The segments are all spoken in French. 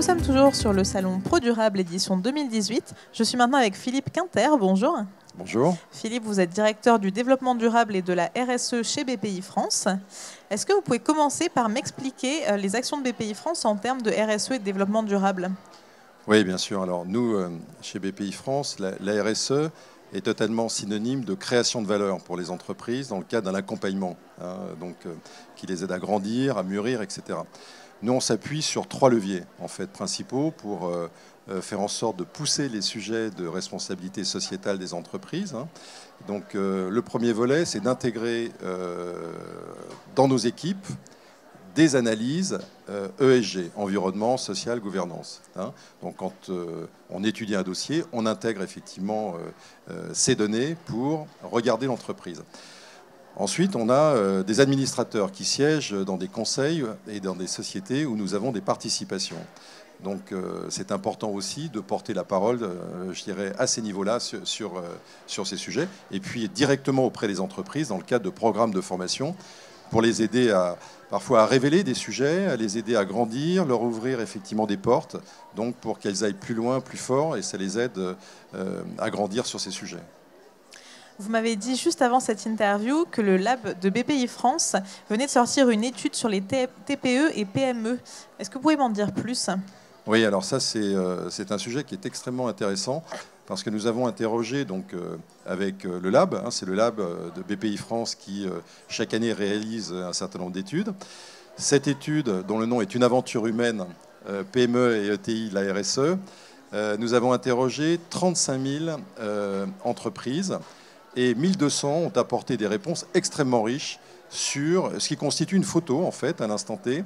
Nous sommes toujours sur le salon ProDurable édition 2018. Je suis maintenant avec Philippe Quinter. Bonjour. Bonjour. Philippe, vous êtes directeur du développement durable et de la RSE chez BPI France. Est-ce que vous pouvez commencer par m'expliquer les actions de BPI France en termes de RSE et de développement durable? Oui, bien sûr. Alors nous, chez BPI France, la RSE est totalement synonyme de création de valeur pour les entreprises dans le cadre d'un accompagnement, qui les aide à grandir, à mûrir, etc. Nous, on s'appuie sur 3 leviers en fait, principaux pour faire en sorte de pousser les sujets de responsabilité sociétale des entreprises. Donc le premier volet, c'est d'intégrer dans nos équipes des analyses ESG, environnement, social, gouvernance. Donc quand on étudie un dossier, on intègre effectivement ces données pour regarder l'entreprise. Ensuite, on a des administrateurs qui siègent dans des conseils et dans des sociétés où nous avons des participations. Donc c'est important aussi de porter la parole, je dirais, à ces niveaux-là sur ces sujets. Et puis directement auprès des entreprises dans le cadre de programmes de formation pour les aider parfois à révéler des sujets, à les aider à grandir, leur ouvrir effectivement des portes, donc pour qu'elles aillent plus loin, plus fort, et ça les aide à grandir sur ces sujets. Vous m'avez dit juste avant cette interview que le lab de BPI France venait de sortir une étude sur les TPE et PME. Est-ce que vous pouvez m'en dire plus? Oui, alors ça c'est un sujet qui est extrêmement intéressant parce que nous avons interrogé avec le lab, c'est le lab de BPI France qui chaque année réalise un certain nombre d'études. Cette étude, dont le nom est Une aventure humaine, PME et ETI, la RSE, nous avons interrogé 35 000 entreprises et 1200 ont apporté des réponses extrêmement riches sur ce qui constitue une photo, en fait, à l'instant T,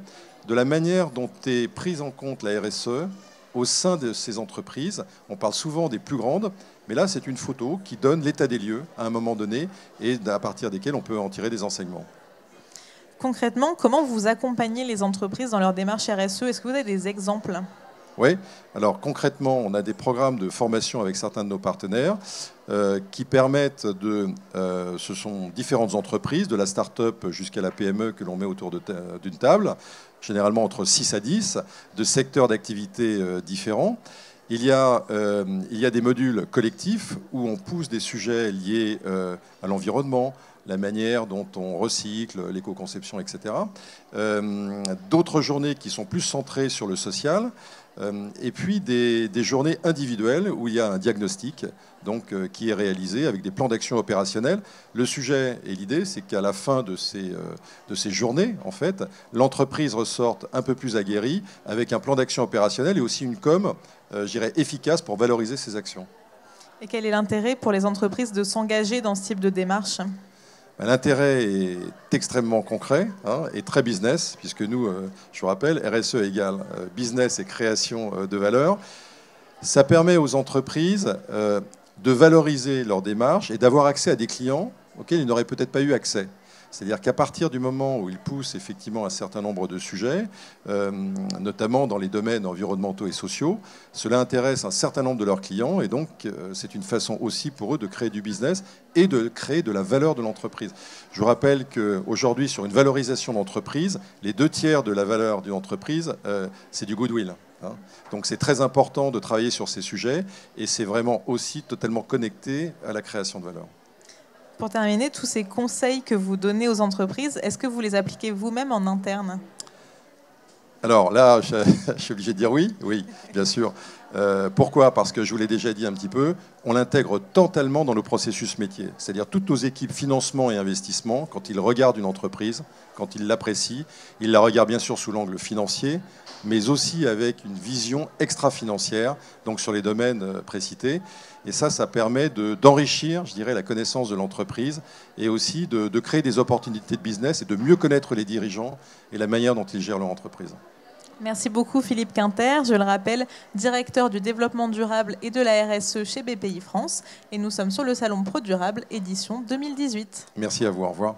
de la manière dont est prise en compte la RSE au sein de ces entreprises. On parle souvent des plus grandes, mais là, c'est une photo qui donne l'état des lieux à un moment donné et à partir desquels on peut en tirer des enseignements. Concrètement, comment vous accompagnez les entreprises dans leur démarche RSE? Est-ce que vous avez des exemples? Oui, alors concrètement, on a des programmes de formation avec certains de nos partenaires qui permettent ce sont différentes entreprises, de la start-up jusqu'à la PME que l'on met autour d'une table, généralement entre 6 à 10, de secteurs d'activité différents. Il y a des modules collectifs où on pousse des sujets liés à l'environnement, la manière dont on recycle, l'éco-conception, etc. D'autres journées qui sont plus centrées sur le social, et puis des journées individuelles où il y a un diagnostic qui est réalisé avec des plans d'action opérationnels. Le sujet et l'idée, c'est qu'à la fin de ces journées, en fait, l'entreprise ressorte un peu plus aguerrie avec un plan d'action opérationnel et aussi une com, je dirais, efficace pour valoriser ses actions. Et quel est l'intérêt pour les entreprises de s'engager dans ce type de démarche? L'intérêt est extrêmement concret et très business, puisque nous, je vous rappelle, RSE égale business et création de valeur. Ça permet aux entreprises de valoriser leur démarche et d'avoir accès à des clients auxquels ils n'auraient peut-être pas eu accès. C'est-à-dire qu'à partir du moment où ils poussent effectivement un certain nombre de sujets, notamment dans les domaines environnementaux et sociaux, cela intéresse un certain nombre de leurs clients et donc c'est une façon aussi pour eux de créer du business et de créer de la valeur de l'entreprise. Je vous rappelle qu'aujourd'hui, sur une valorisation d'entreprise, les 2/3 de la valeur d'une entreprise, c'est du goodwill. Donc c'est très important de travailler sur ces sujets et c'est vraiment aussi totalement connecté à la création de valeur. Pour terminer, tous ces conseils que vous donnez aux entreprises, est-ce que vous les appliquez vous-même en interne? Alors là, je suis obligé de dire oui, bien sûr. Pourquoi? Parce que je vous l'ai déjà dit un petit peu, on l'intègre totalement dans le processus métier. C'est-à-dire toutes nos équipes financement et investissement, quand ils regardent une entreprise, quand ils l'apprécient, ils la regardent bien sûr sous l'angle financier, mais aussi avec une vision extra-financière, donc sur les domaines précités. Et ça permet d'enrichir, je dirais, la connaissance de l'entreprise et aussi de créer des opportunités de business et de mieux connaître les dirigeants et la manière dont ils gèrent leur entreprise. Merci beaucoup Philippe Quinter, je le rappelle, directeur du développement durable et de la RSE chez BPI France. Et nous sommes sur le salon ProDurable édition 2018. Merci à vous, au revoir.